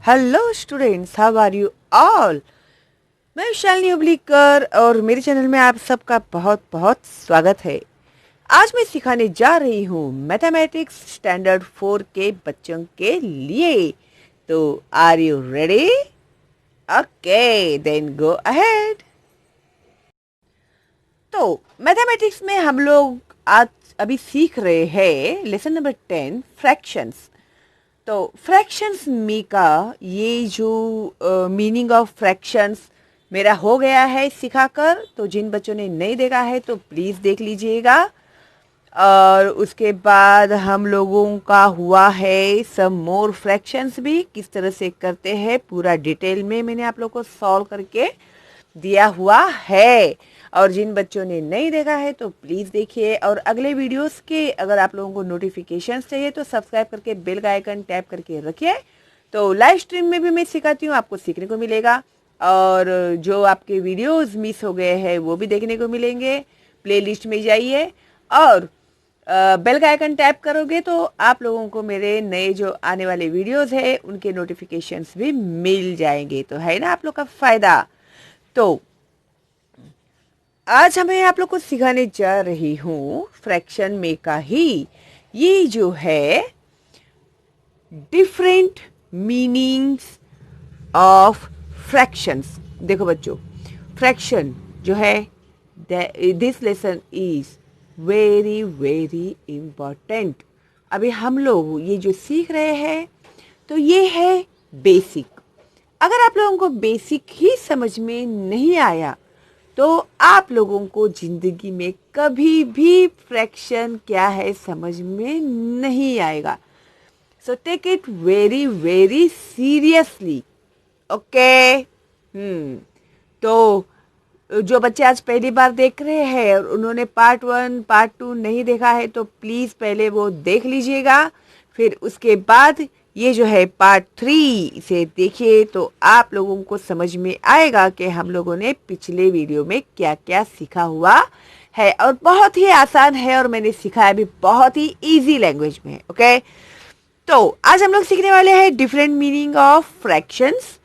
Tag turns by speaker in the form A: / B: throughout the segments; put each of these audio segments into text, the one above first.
A: Hello students, how are you all. मैं शालिनी उबलीकर और मेरे चैनल में आप सबका बहुत बहुत स्वागत है। आज मैं सिखाने जा रही हूँ मैथमेटिक्स स्टैंडर्ड 4 के बच्चों के लिए। तो are you ready? Okay, then go ahead. तो मैथमेटिक्स में हम लोग आज अभी सीख रहे हैं लेसन नंबर 10 फ्रैक्शंस। तो फ्रैक्शंस में का ये जो मीनिंग ऑफ फ्रैक्शंस मेरा हो गया है सिखाकर, तो जिन बच्चों ने नहीं देखा है तो प्लीज़ देख लीजिएगा। और उसके बाद हम लोगों का हुआ है सम मोर फ्रैक्शंस भी, किस तरह से करते हैं पूरा डिटेल में मैंने आप लोग को सॉल्व करके दिया हुआ है। और जिन बच्चों ने नहीं देखा है तो प्लीज़ देखिए। और अगले वीडियोस के अगर आप लोगों को नोटिफिकेशंस चाहिए तो सब्सक्राइब करके बेल का आइकन टैप करके रखिए। तो लाइव स्ट्रीम में भी मैं सिखाती हूँ, आपको सीखने को मिलेगा। और जो आपके वीडियोस मिस हो गए हैं वो भी देखने को मिलेंगे। प्लेलिस्ट में जाइए और बेल का आइकन टैप करोगे तो आप लोगों को मेरे नए जो आने वाले वीडियोस है उनके नोटिफिकेशंस भी मिल जाएंगे। तो है ना आप लोग का फायदा। तो आज हमें आप लोग को सिखाने जा रही हूँ फ्रैक्शन में का ही ये जो है डिफरेंट मीनिंग्स ऑफ फ्रैक्शंस। देखो बच्चों, फ्रैक्शन जो है this lesson is very very important. अभी हम लोग ये जो सीख रहे हैं तो ये है बेसिक। अगर आप लोगों को बेसिक ही समझ में नहीं आया तो आप लोगों को जिंदगी में कभी भी फ्रैक्शन क्या है समझ में नहीं आएगा। So take it very very seriously. Okay. तो जो बच्चे आज पहली बार देख रहे हैं और उन्होंने पार्ट 1 पार्ट 2 नहीं देखा है तो प्लीज़ पहले वो देख लीजिएगा। फिर उसके बाद ये जो है पार्ट 3 से देखिए तो आप लोगों को समझ में आएगा कि हम लोगों ने पिछले वीडियो में क्या क्या सीखा हुआ है। और बहुत ही आसान है और मैंने सिखाया भी बहुत ही इजी लैंग्वेज में है। ओके। तो आज हम लोग सीखने वाले हैं डिफरेंट मीनिंग ऑफ फ्रैक्शंस।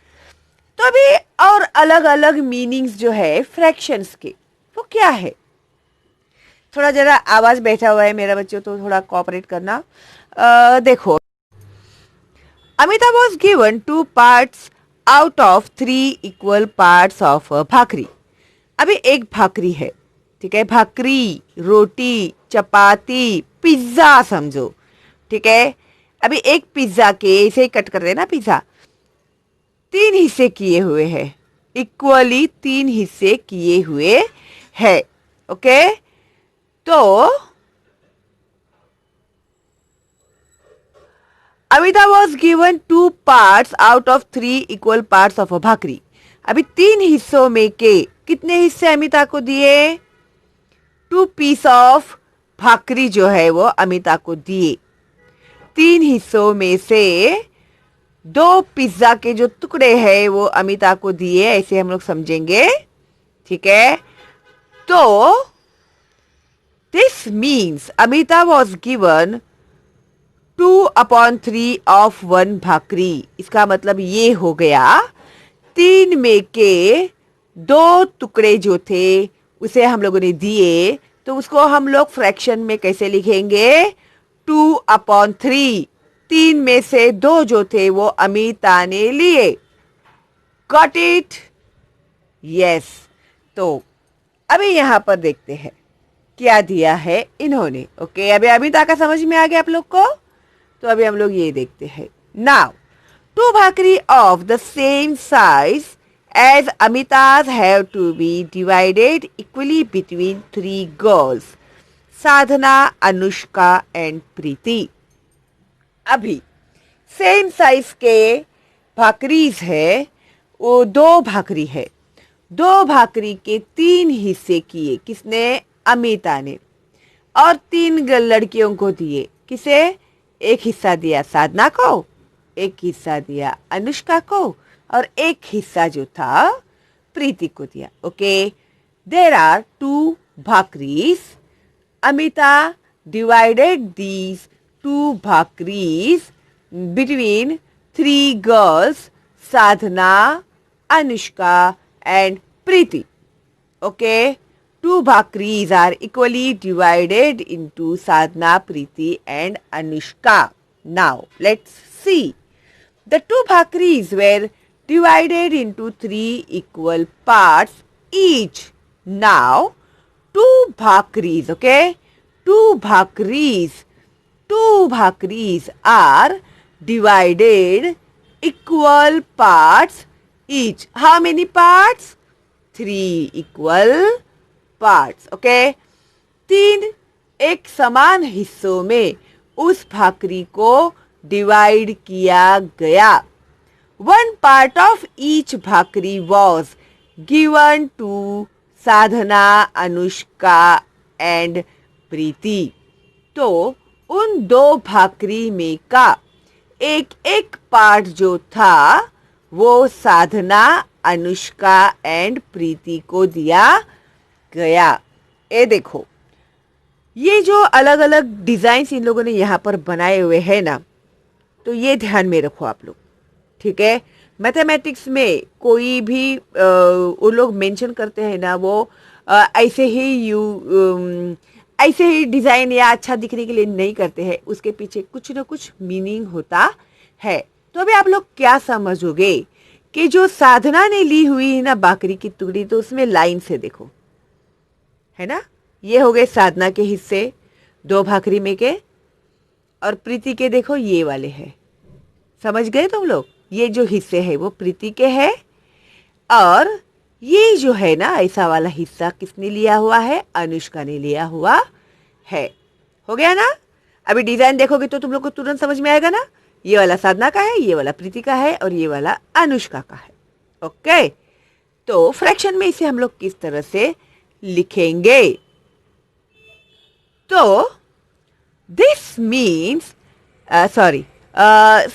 A: तो अभी और अलग अलग मीनिंग्स जो है फ्रैक्शंस के वो क्या है। थोड़ा जरा आवाज बैठा हुआ है मेरा बच्चों, तो थोड़ा कोऑपरेट करना। देखो, Amita was given 2 parts out of 3 equal parts of bhakri. अभी एक भाकरी है, ठीक है। भाकरी, रोटी, चपाती, पिज्जा समझो, ठीक है। अभी एक पिज्जा के ऐसे ही कट कर देना, पिज्जा 3 हिस्से किए हुए हैं, इक्वली 3 हिस्से किए हुए हैं। ओके। तो Amita was given 2 parts out of 3 equal parts of a bhakri. अभी 3 हिस्सों में के कितने हिस्से अमिता को दिए? 2 पीस ऑफ भाकरी जो है वो अमिता को दिए। 3 हिस्सों में से 2 पिज्जा के जो टुकड़े हैं वो अमिता को दिए, ऐसे हम लोग समझेंगे, ठीक है। तो this means Amita was given 2/3 of 1 भाकरी। इसका मतलब ये हो गया 3 में के 2 टुकड़े जो थे उसे हम लोगों ने दिए, तो उसको हम लोग फ्रैक्शन में कैसे लिखेंगे? 2/3। 3 में से 2 जो थे वो अमिता ने लिए। Got it? यस। तो अभी यहां पर देखते हैं क्या दिया है इन्होंने। ओके, अभी अमिता का समझ में आ गया आप लोग को। तो अभी हम लोग ये देखते हैं। Now 2 bhakri of the same size as Amita's have to be divided equally between 3 girls, Sadhana, Anushka and Preeti. अभी सेम साइज के भाकरीज है, वो 2 भाकरी है। 2 भाकरी के 3 हिस्से किए किसने? अमिता ने। और 3 लड़कियों को दिए। किसे? एक हिस्सा दिया साधना को, एक हिस्सा दिया अनुष्का को, और एक हिस्सा जो था प्रीति को दिया। Okay, there are 2 bhakris. Amita divided these 2 bhakris between 3 girls, Sadhana, Anushka and Preeti. Okay, 2 bhakris are equally divided into Sadhana, Preeti and Anushka. Now, let's see. The 2 bhakris were divided into 3 equal parts each. Now, 2 bhakris, okay? 2 bhakris are divided equal parts each. How many parts? 3 equal parts, okay? 3 एक समान हिस्सों में उस भाकरी को divide किया गया. 1 part of each bhakri was given to Sadhana, Anushka and Preeti. तो उन 2 भाकरी में का एक एक पार्ट जो था वो साधना, अनुष्का एंड प्रीति को दिया गया. ये देखो, ये जो अलग अलग डिजाइन्स इन लोगों ने यहाँ पर बनाए हुए हैं ना, तो ये ध्यान में रखो आप लोग, ठीक है. मैथमेटिक्स में कोई भी वो लोग मेंशन करते हैं ना, वो ऐसे ही डिजाइन या अच्छा दिखने के लिए नहीं करते हैं. उसके पीछे कुछ ना कुछ मीनिंग होता है. तो अभी आप लोग क्या समझोगे कि जो साधना ने ली हुई है ना बाकरी की टुकड़ी, तो उसमें लाइन से देखो, है ना. ये हो गए साधना के हिस्से 2 भाकरी में के, और प्रीति के देखो ये वाले हैं. समझ गए तुम लोग? ये जो हिस्से हैं वो प्रीति के हैं, और ये जो है ना ऐसा वाला हिस्सा किसने लिया हुआ है? अनुष्का ने लिया हुआ है. हो गया ना. अभी डिजाइन देखोगे तो तुम लोग को तुरंत समझ में आएगा ना. ये वाला साधना का है, ये वाला प्रीति का है, और ये वाला अनुष्का का है. ओके, तो फ्रैक्शन में इसे हम लोग किस तरह से लिखेंगे? तो दिस मीन्स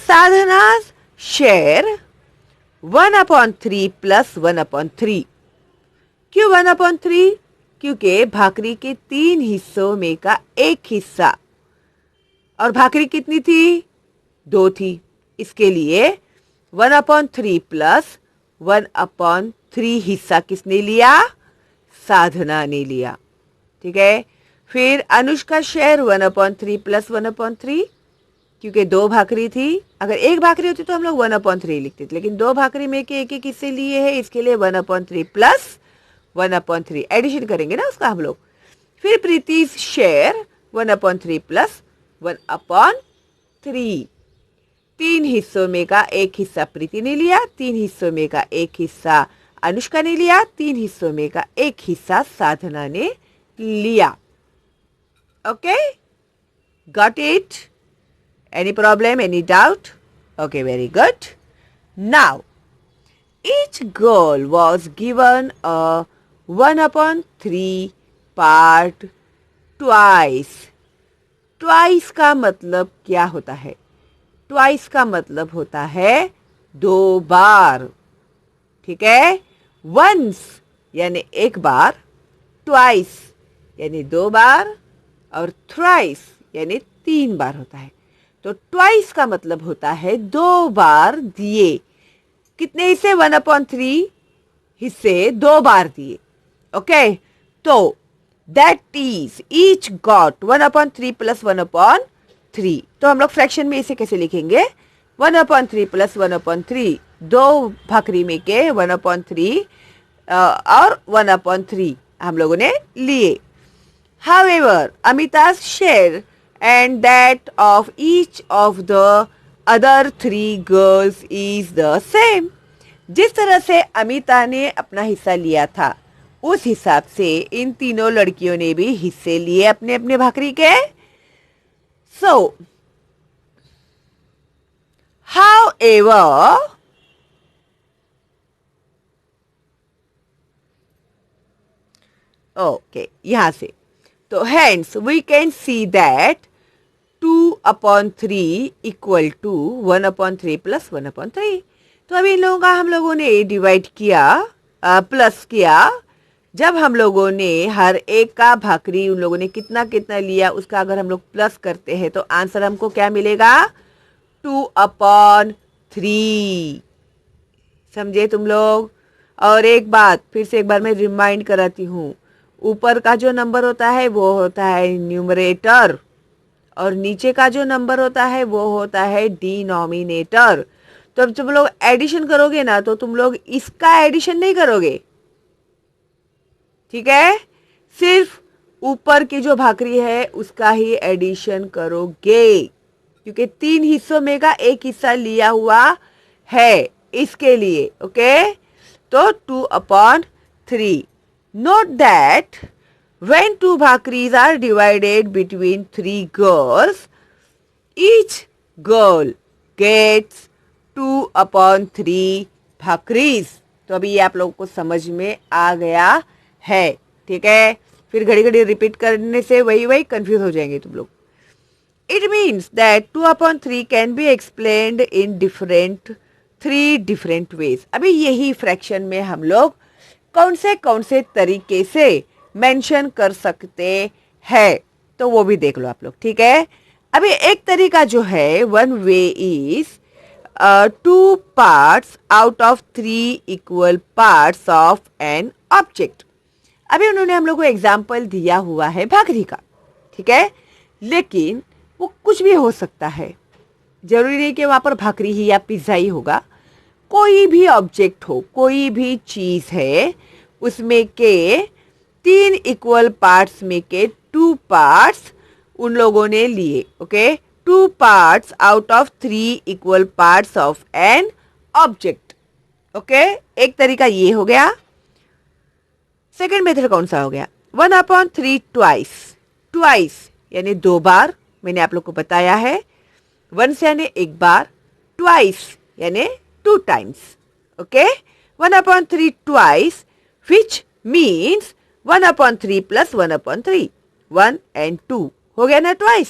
A: साधना's share 1/3 plus 1/3. क्यों 1/3? क्योंकि भाकरी के 3 हिस्सों में का एक हिस्सा, और भाकरी कितनी थी? 2 थी. इसके लिए 1/3 प्लस 1/3 हिस्सा किसने लिया? साधना ने लिया. ठीक है. फिर अनुष्का शेयर 1/3 प्लस 1/3, क्योंकि 2 भाकरी थी. अगर एक भाकरी होती तो हम लोग 1/3 लिखते थे, लेकिन 2 भाकरी में के एक एक हिस्से लिए हैं, इसके लिए 1/3 प्लस 1/3 एडिशन करेंगे ना उसका हम लोग. फिर प्रीति शेयर 1/3 प्लस 1/3. 3 हिस्सों में का एक हिस्सा प्रीति ने लिया, 3 हिस्सों में का एक हिस्सा अनुष्का ने लिया, 3 हिस्सों में का एक हिस्सा साधना ने लिया. Okay, got it? Any problem? Any doubt? Okay, very good. Now, each girl was given a 1/3 part twice. Twice का मतलब क्या होता है? Twice का मतलब होता है 2 बार. ठीक है. Once यानी एक बार, twice यानी 2 बार, और thrice यानी 3 बार होता है. तो ट्वाइस का मतलब होता है 2 बार दिए. कितने हिस्से? 1/3 हिस्से 2 बार दिए. ओके, तो that is each got 1/3 plus 1/3. तो हम लोग फ्रैक्शन में इसे कैसे लिखेंगे? 1/3 प्लस 1/3. 2 भाकरी में के 1/3 और 1/3 हम लोगों ने लिए. However, Amita's share and that of each of the other 3 girls is the same. जिस तरह से अमिता ने अपना हिस्सा लिया था, उस हिसाब से इन तीनों लड़कियों ने भी हिस्से लिए अपने अपने भाकरी के. So, however, okay, यहाँ से तो hence we can see that 2/3 equal to 1/3 plus 1/3. तो अभी इन लोगों का हम लोगों ने डिवाइड किया, प्लस किया. जब हम लोगों ने हर एक का भाकरी उन लोगों ने कितना कितना लिया उसका अगर हम लोग प्लस करते हैं तो आंसर हमको क्या मिलेगा? 2/3. 3। समझे तुम लोग? और एक बात फिर से एक बार मैं रिमाइंड कराती हूँ, ऊपर का जो नंबर होता है वो होता है न्यूमरेटर और नीचे का जो नंबर होता है वो होता है डिनोमिनेटर। तो अब तुम लोग एडिशन करोगे ना तो तुम लोग इसका एडिशन नहीं करोगे, ठीक है? सिर्फ ऊपर की जो भाकरी है उसका ही एडिशन करोगे, क्योंकि 3 हिस्सों में का एक हिस्सा लिया हुआ है इसके लिए। ओके, तो 2/3। Note that when 2 bhakris are divided between 3 girls, each girl gets 2/3 bhakris। तो अभी ये आप लोगों को समझ में आ गया है, ठीक है? फिर घड़ी घड़ी रिपीट करने से वही वही कंफ्यूज हो जाएंगे तुम लोग। It means that 2/3 can be explained in 3 different ways। अभी यही फ्रैक्शन में हम लोग कौन से तरीके से मेंशन कर सकते हैं, तो वो भी देख लो आप लोग, ठीक है? अभी एक तरीका जो है, one way is 2 parts out of 3 equal parts of an object. अभी उन्होंने हम लोग को एग्जाम्पल दिया हुआ है भाकरी का, ठीक है? लेकिन वो कुछ भी हो सकता है, जरूरी नहीं कि वहां पर भाकरी ही या पिज्जा ही होगा। कोई भी ऑब्जेक्ट हो, कोई भी चीज है, उसमें के 3 इक्वल पार्ट्स में के 2 पार्ट्स उन लोगों ने लिए। Okay, 2 parts out of 3 equal parts of an object. Okay, एक तरीका ये हो गया। सेकेंड मेथड कौन सा हो गया? 1/3 ट्वाइस यानी 2 बार। मैंने आप लोग को बताया है, 1 यानी 1 बार, ट्वाइस यानी 2 times. Okay, 1/3 twice, which means 1/3 plus 1/3, 1 and 2 हो गया ना twice.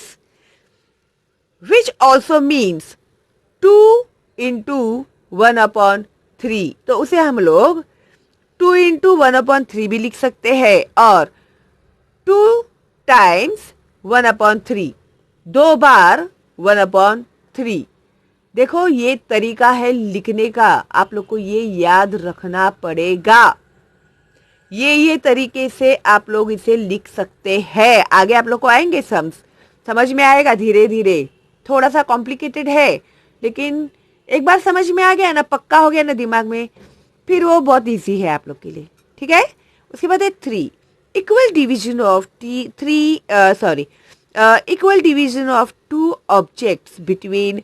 A: Which also means 2 into 1/3, तो उसे हम लोग 2 into 1/3 भी लिख सकते हैं, और 2 times 1/3, 2 बार 1/3। देखो, ये तरीका है लिखने का, आप लोग को ये याद रखना पड़ेगा। ये तरीके से आप लोग इसे लिख सकते हैं। आगे आप लोग को आएंगे समझ में आएगा धीरे धीरे। थोड़ा सा कॉम्प्लिकेटेड है, लेकिन एक बार समझ में आ गया ना, पक्का हो गया ना दिमाग में, फिर वो बहुत इजी है आप लोग के लिए, ठीक है? उसके बाद है 3 equal division of equal division of 2 objects between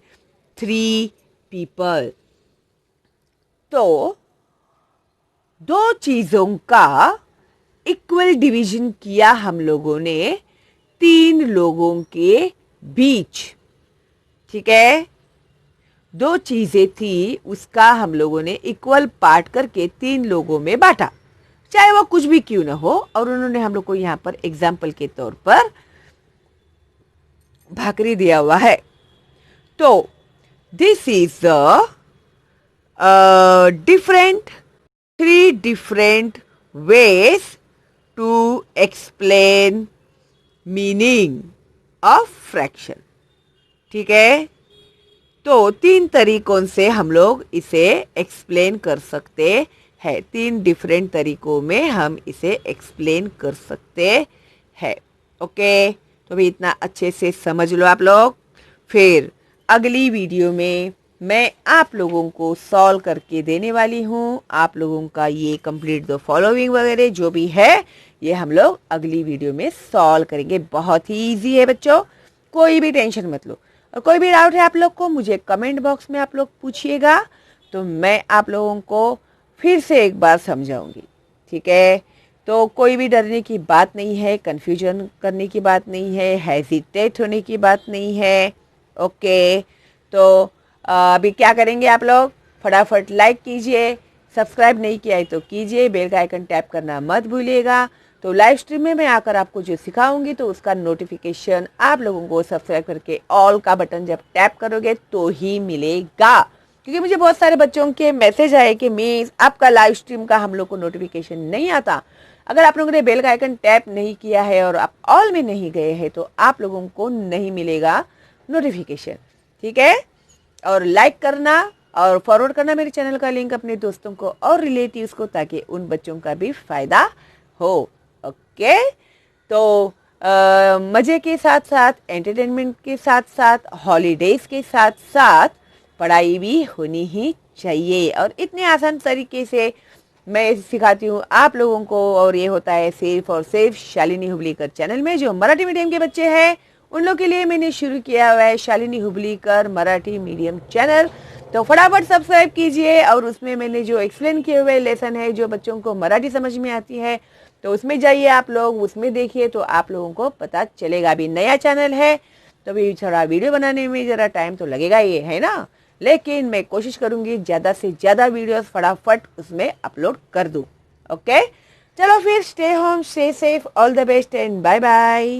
A: 3 people. तो 2 चीजों का इक्वल डिवीजन किया हम लोगों ने 3 लोगों के बीच, ठीक है? 2 चीजें थी, उसका हम लोगों ने इक्वल पार्ट करके 3 लोगों में बांटा, चाहे वो कुछ भी क्यों ना हो। और उन्होंने हम लोग को यहां पर एग्जाम्पल के तौर पर भाकरी दिया हुआ है। तो this is different 3 different ways to explain meaning of fraction, ठीक है? तो 3 तरीकों से हम लोग इसे एक्सप्लेन कर सकते हैं, 3 डिफरेंट तरीकों में हम इसे एक्सप्लेन कर सकते हैं। ओके, तो भी इतना अच्छे से समझ लो आप लोग। फिर अगली वीडियो में मैं आप लोगों को सॉल्व करके देने वाली हूँ। आप लोगों का ये कंप्लीट द फॉलोइंग वगैरह जो भी है, ये हम लोग अगली वीडियो में सॉल्व करेंगे। बहुत ही इजी है बच्चों, कोई भी टेंशन मत लो। और कोई भी डाउट है आप लोग को, मुझे कमेंट बॉक्स में आप लोग पूछिएगा, तो मैं आप लोगों को फिर से एक बार समझाऊंगी, ठीक है? तो कोई भी डरने की बात नहीं है, कन्फ्यूजन करने की बात नहीं है, हेजिटेट होने की बात नहीं है। ओके, तो अभी क्या करेंगे आप लोग, फटाफट लाइक कीजिए, सब्सक्राइब नहीं किया है तो कीजिए, बेल का आइकन टैप करना मत भूलिएगा। तो लाइव स्ट्रीम में मैं आकर आपको जो सिखाऊंगी तो उसका नोटिफिकेशन आप लोगों को सब्सक्राइब करके ऑल का बटन जब टैप करोगे तो ही मिलेगा। क्योंकि मुझे बहुत सारे बच्चों के मैसेज आए कि मिस आपका लाइव स्ट्रीम का हम लोग को नोटिफिकेशन नहीं आता। अगर आप लोगों ने बेल का आइकन टैप नहीं किया है और आप ऑल में नहीं गए हैं तो आप लोगों को नहीं मिलेगा नोटिफिकेशन, ठीक है? और लाइक करना और फॉरवर्ड करना मेरे चैनल का लिंक अपने दोस्तों को और रिलेटिव्स को, ताकि उन बच्चों का भी फ़ायदा हो। ओके, तो मज़े के साथ साथ, एंटरटेनमेंट के साथ साथ, हॉलीडेज़ के साथ साथ पढ़ाई भी होनी ही चाहिए। और इतने आसान तरीके से मैं सिखाती हूँ आप लोगों को, और ये होता है सिर्फ और सिर्फ शालिनी हुबलीकर चैनल में। जो मराठी मीडियम के बच्चे हैं उन लोग के लिए मैंने शुरू किया हुआ है शालिनी हुबलीकर मराठी मीडियम चैनल। तो फटाफट सब्सक्राइब कीजिए, और उसमें मैंने जो एक्सप्लेन किए हुए लेसन है जो बच्चों को मराठी समझ में आती है, तो उसमें जाइए आप लोग, उसमें देखिए, तो आप लोगों को पता चलेगा। अभी नया चैनल है तो भी थोड़ा वीडियो बनाने में ज़रा टाइम तो लगेगा, ये है ना, लेकिन मैं कोशिश करूँगी ज़्यादा से ज़्यादा वीडियोस फटाफट उसमें अपलोड कर दूँ। ओके, चलो फिर, stay home, stay safe, all the best and bye bye.